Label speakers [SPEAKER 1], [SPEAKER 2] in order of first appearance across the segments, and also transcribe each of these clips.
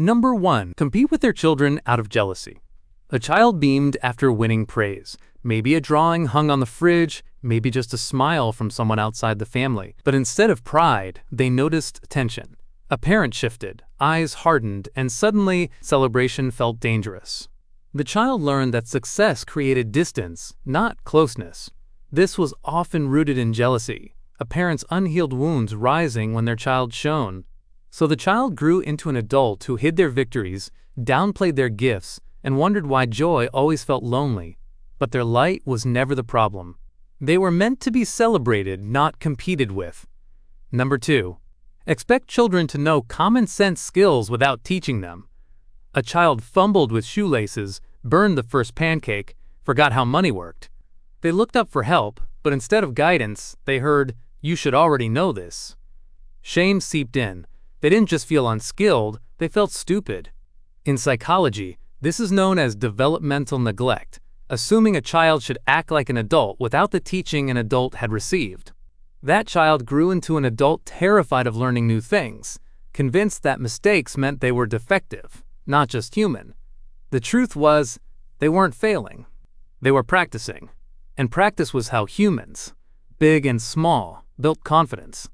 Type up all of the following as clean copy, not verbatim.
[SPEAKER 1] Number 1. Compete with their children out of jealousy. A child beamed after winning praise. Maybe a drawing hung on the fridge, maybe just a smile from someone outside the family. But instead of pride, they noticed tension. A parent shifted, eyes hardened, and suddenly celebration felt dangerous. The child learned that success created distance, not closeness. This was often rooted in jealousy, a parent's unhealed wounds rising when their child shone. So the child grew into an adult who hid their victories, downplayed their gifts, and wondered why joy always felt lonely. But their light was never the problem. They were meant to be celebrated, not competed with. Number 2. Expect children to know common sense skills without teaching them. A child fumbled with shoelaces, burned the first pancake, forgot how money worked. They looked up for help, but instead of guidance, they heard, "You should already know this." Shame seeped in. They didn't just feel unskilled, they felt stupid. In psychology, this is known as developmental neglect, assuming a child should act like an adult without the teaching an adult had received. That child grew into an adult terrified of learning new things, convinced that mistakes meant they were defective, not just human. The truth was, they weren't failing. They were practicing. And practice was how humans, big and small, built confidence.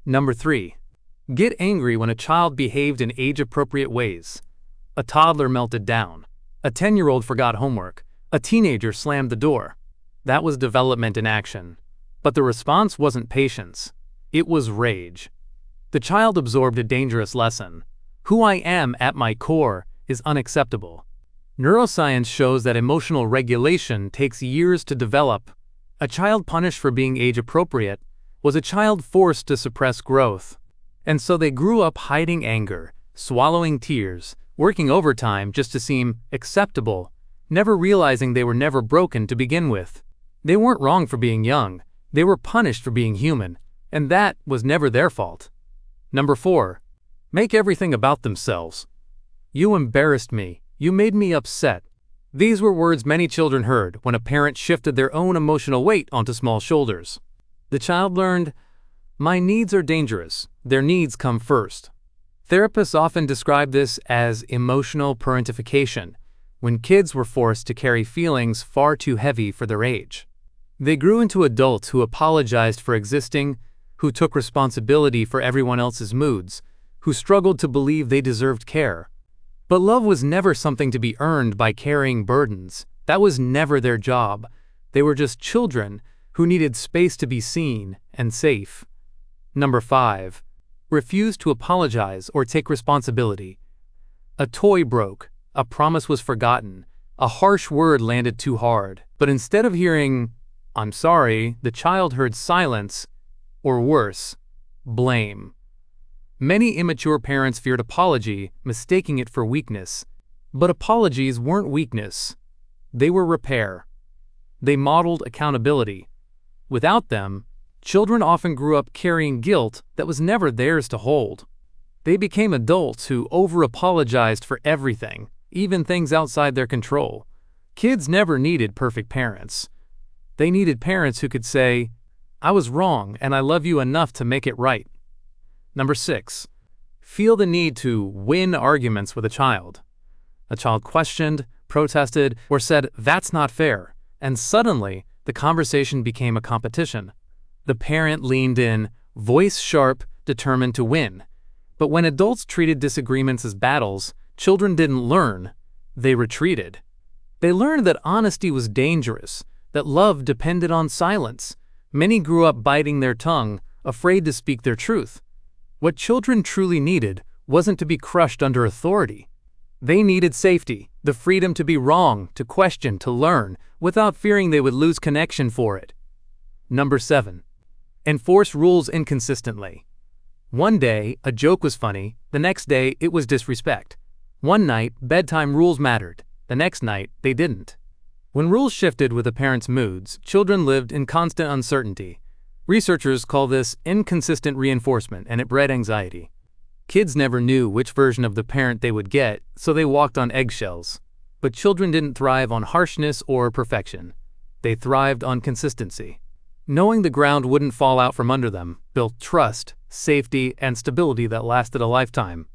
[SPEAKER 1] Number 3. Get angry when a child behaved in age-appropriate ways. A toddler melted down. A 10-year-old forgot homework. A teenager slammed the door. That was development in action. But the response wasn't patience. It was rage. The child absorbed a dangerous lesson. Who I am at my core is unacceptable. Neuroscience shows that emotional regulation takes years to develop. A child punished for being age-appropriate was a child forced to suppress growth. And so they grew up hiding anger, swallowing tears, working overtime just to seem acceptable, never realizing they were never broken to begin with. They weren't wrong for being young. They were punished for being human, and that was never their fault. Number 4. Make everything about themselves. You embarrassed me. You made me upset. These were words many children heard when a parent shifted their own emotional weight onto small shoulders. The child learned, my needs are dangerous. Their needs come first. Therapists often describe this as emotional parentification, when kids were forced to carry feelings far too heavy for their age. They grew into adults who apologized for existing, who took responsibility for everyone else's moods, who struggled to believe they deserved care. But love was never something to be earned by carrying burdens. That was never their job. They were just children who needed space to be seen and safe. Number 5. Refuse to apologize or take responsibility. A toy broke. A promise was forgotten. A harsh word landed too hard. But instead of hearing, I'm sorry, the child heard silence, or worse, blame. Many immature parents feared apology, mistaking it for weakness. But apologies weren't weakness. They were repair. They modeled accountability. Without them, children often grew up carrying guilt that was never theirs to hold. They became adults who over-apologized for everything, even things outside their control. Kids never needed perfect parents. They needed parents who could say, I was wrong and I love you enough to make it right. Number 6. Feel the need to win arguments with a child. A child questioned, protested, or said, that's not fair, and suddenly the conversation became a competition. The parent leaned in, voice sharp, determined to win. But when adults treated disagreements as battles, children didn't learn, they retreated. They learned that honesty was dangerous, that love depended on silence. Many grew up biting their tongue, afraid to speak their truth. What children truly needed wasn't to be crushed under authority. They needed safety, the freedom to be wrong, to question, to learn, without fearing they would lose connection for it. Number 7. Enforce rules inconsistently. One day, a joke was funny, the next day, it was disrespect. One night, bedtime rules mattered, the next night, they didn't. When rules shifted with a parent's moods, children lived in constant uncertainty. Researchers call this inconsistent reinforcement, and it bred anxiety. Kids never knew which version of the parent they would get, so they walked on eggshells. But children didn't thrive on harshness or perfection. They thrived on consistency. Knowing the ground wouldn't fall out from under them built trust, safety, and stability that lasted a lifetime.